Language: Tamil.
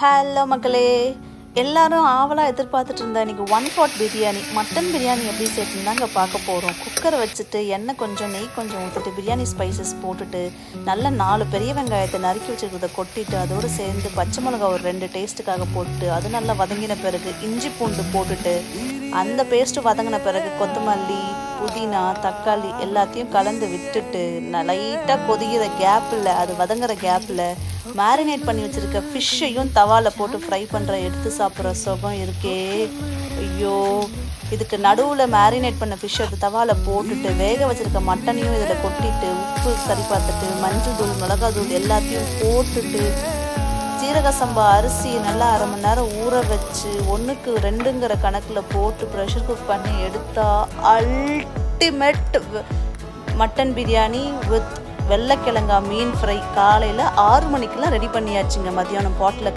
ஹலோ மக்களே, எல்லாரும் ஆவலாக எதிர்பார்த்துட்டு இருந்த இன்றைக்கி 1 pot பிரியாணி, மட்டன் பிரியாணி எப்படி சேர்த்துன்னு தாங்க பார்க்க போகிறோம். குக்கரை வச்சுட்டு எண்ணெய் கொஞ்சம் நெய் கொஞ்சம் ஊற்றிட்டு பிரியாணி ஸ்பைசஸ் போட்டுட்டு நல்லா 4 பெரிய வெங்காயத்தை நறுக்கி வச்சுருக்கிறத கொட்டிட்டு அதோடு சேர்ந்து பச்சை மிளகா ஒரு 2 டேஸ்ட்டுக்காக போட்டு அது நல்லா வதங்கின பிறகு இஞ்சி பூண்டு போட்டுட்டு அந்த பேஸ்ட்டு வதங்கின பிறகு கொத்தமல்லி புதினா தக்காளி எல்லாத்தையும் கலந்து விட்டுட்டு லைட்டாக கொதிக்கிற கேப்பில் அது வதங்குற கேப்பில் மேரினேட் பண்ணி வச்சுருக்க ஃபிஷ்ஷையும் தவாவில் போட்டு ஃப்ரை பண்ணுற எடுத்து சாப்பிட்ற சுகம் இருக்கே ஐயோ. இதுக்கு நடுவில் மேரினேட் பண்ண ஃபிஷ்ஷை தவாவில் போட்டுட்டு வேக வச்சுருக்க மட்டனையும் இதில் கொட்டிட்டு உப்பு சரி பார்த்துட்டு மஞ்சள் தூள் மிளகாத்தூள் எல்லாத்தையும் போட்டுட்டு சீரக சம்பா அரிசி நல்லா அரை மணி நேரம் ஊற வச்சு 1க்கு 2ங்கிற கணக்கில் போட்டு ப்ரெஷர் குக் பண்ணி எடுத்தால் அல்டிமேட் மட்டன் பிரியாணி வித் வெள்ளைக்கிழங்கா மீன் ஃப்ரை. காலையில் 6 மணிக்கெலாம் ரெடி பண்ணியாச்சுங்க. மதியானம் பாட்டில்